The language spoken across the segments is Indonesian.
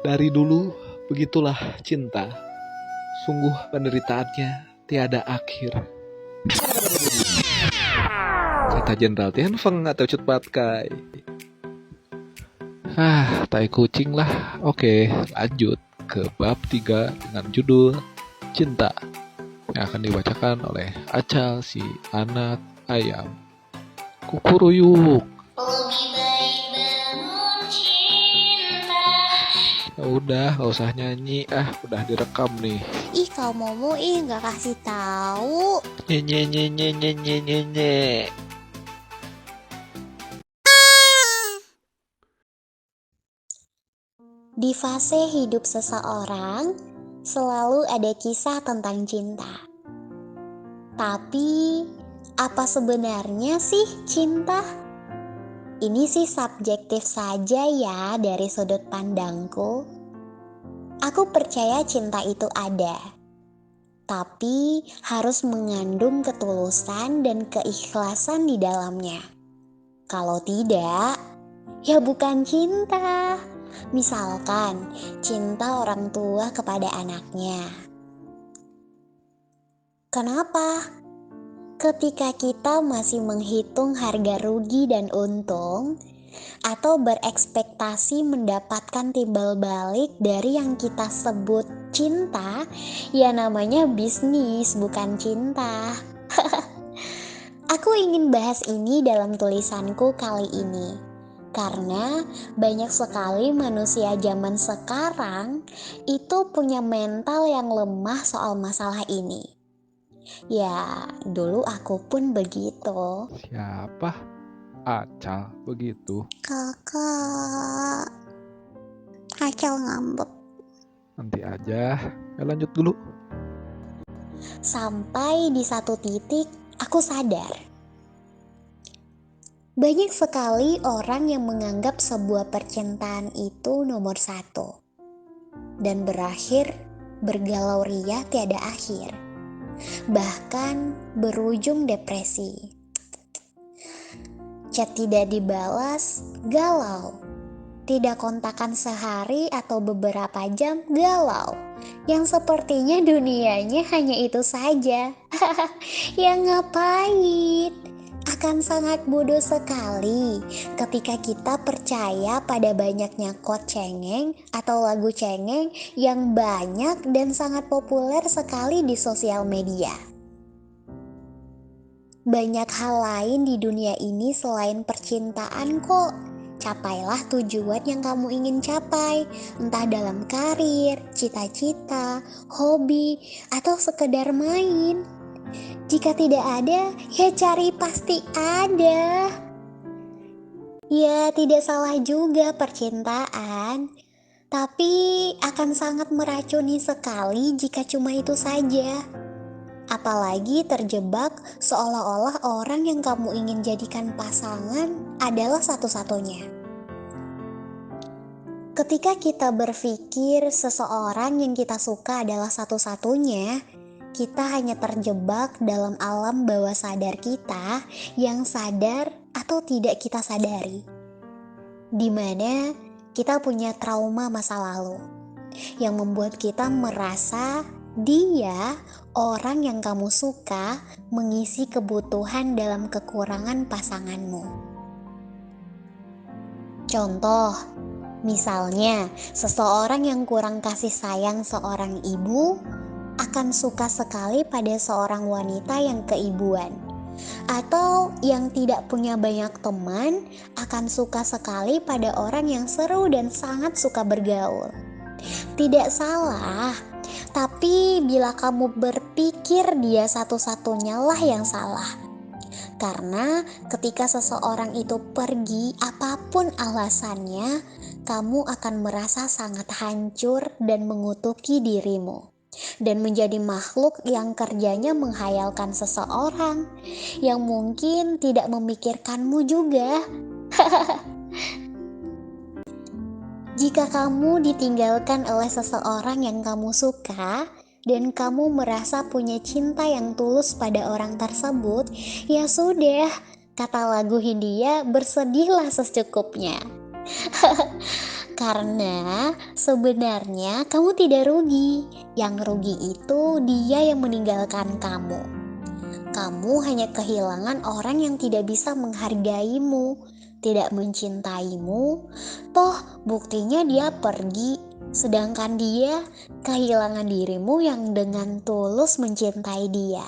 Dari dulu begitulah cinta, sungguh penderitaannya tiada akhir. Kata Jenderal Tianfeng atau Cut Pat Kai. Tai kucing lah. Oke, lanjut ke bab 3 dengan judul Cinta, yang akan dibacakan oleh Acal si anak ayam. Kukuruyuk. Lebih baik bangun cinta. Udah, gak usah nyanyi. Udah direkam nih. Ih, kau Momo gak kasih tahu. Nye. Di fase hidup seseorang, selalu ada kisah tentang cinta. Tapi, apa sebenarnya sih cinta? Ini sih subjektif saja ya dari sudut pandangku. Aku percaya cinta itu ada, tapi harus mengandung ketulusan dan keikhlasan di dalamnya. Kalau tidak, ya bukan cinta. Misalkan, cinta orang tua kepada anaknya. Kenapa? Ketika kita masih menghitung harga rugi dan untung, atau berekspektasi mendapatkan timbal balik dari yang kita sebut cinta, ya namanya bisnis, bukan cinta. Aku ingin bahas ini dalam tulisanku kali ini, karena banyak sekali manusia zaman sekarang itu punya mental yang lemah soal masalah ini. Ya, dulu aku pun begitu. Siapa? Acal begitu. Kakak, Acal ngambek. Nanti aja. Lanjut dulu. Sampai di satu titik aku sadar. Banyak sekali orang yang menganggap sebuah percintaan itu nomor satu. Dan berakhir bergalau ria tiada akhir. Bahkan berujung depresi. Chat tidak dibalas, galau. Tidak kontakan sehari atau beberapa jam, galau. Yang sepertinya dunianya hanya itu saja. Ya ngapain? Akan sangat bodoh sekali ketika kita percaya pada banyaknya quote cengeng atau lagu cengeng yang banyak dan sangat populer sekali di sosial media. Banyak hal lain di dunia ini selain percintaan kok. Capailah tujuan yang kamu ingin capai, entah dalam karir, cita-cita, hobi, atau sekedar main. Jika tidak ada, ya cari pasti ada. Ya tidak salah juga percintaan, tapi akan sangat meracuni sekali jika cuma itu saja. Apalagi terjebak seolah-olah orang yang kamu ingin jadikan pasangan adalah satu-satunya. Ketika kita berpikir seseorang yang kita suka adalah satu-satunya, kita hanya terjebak dalam alam bawah sadar kita yang sadar atau tidak kita sadari. Di mana kita punya trauma masa lalu yang membuat kita merasa dia, orang yang kamu suka, mengisi kebutuhan dalam kekurangan pasanganmu. Contoh, misalnya seseorang yang kurang kasih sayang seorang ibu akan suka sekali pada seorang wanita yang keibuan. Atau yang tidak punya banyak teman akan suka sekali pada orang yang seru dan sangat suka bergaul. Tidak salah, tapi bila kamu berpikir dia satu-satunya lah yang salah. Karena ketika seseorang itu pergi, apapun alasannya, kamu akan merasa sangat hancur dan mengutuki dirimu. Dan menjadi makhluk yang kerjanya menghayalkan seseorang yang mungkin tidak memikirkanmu juga. Jika kamu ditinggalkan oleh seseorang yang kamu suka dan kamu merasa punya cinta yang tulus pada orang tersebut, ya sudah, kata lagu Hindia, bersedihlah secukupnya. Karena sebenarnya kamu tidak rugi. Yang rugi itu dia yang meninggalkan kamu. Kamu hanya kehilangan orang yang tidak bisa menghargaimu, tidak mencintaimu. Toh buktinya dia pergi, sedangkan dia kehilangan dirimu yang dengan tulus mencintai dia.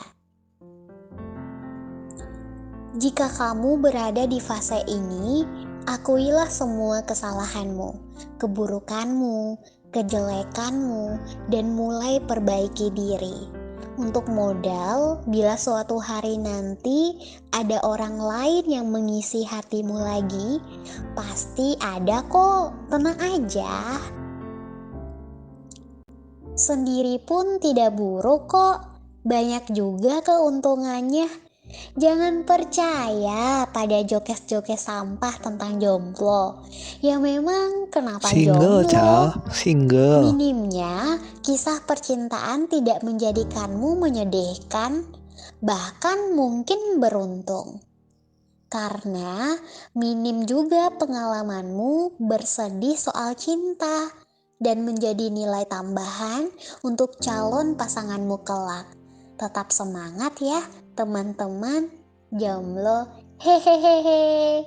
Jika kamu berada di fase ini, akuilah semua kesalahanmu, keburukanmu, kejelekanmu, dan mulai perbaiki diri. Untuk modal, bila suatu hari nanti ada orang lain yang mengisi hatimu lagi, pasti ada kok, tenang aja. Sendiri pun tidak buruk kok, banyak juga keuntungannya. Jangan percaya pada jokes-jokes sampah tentang jomblo. Ya memang kenapa Single, jomblo? Cal. Single. Minimnya kisah percintaan tidak menjadikanmu menyedihkan, bahkan mungkin beruntung. Karena minim juga pengalamanmu bersedih soal cinta dan menjadi nilai tambahan untuk calon pasanganmu kelak. Tetap semangat ya teman-teman jomblo. Hehehehe.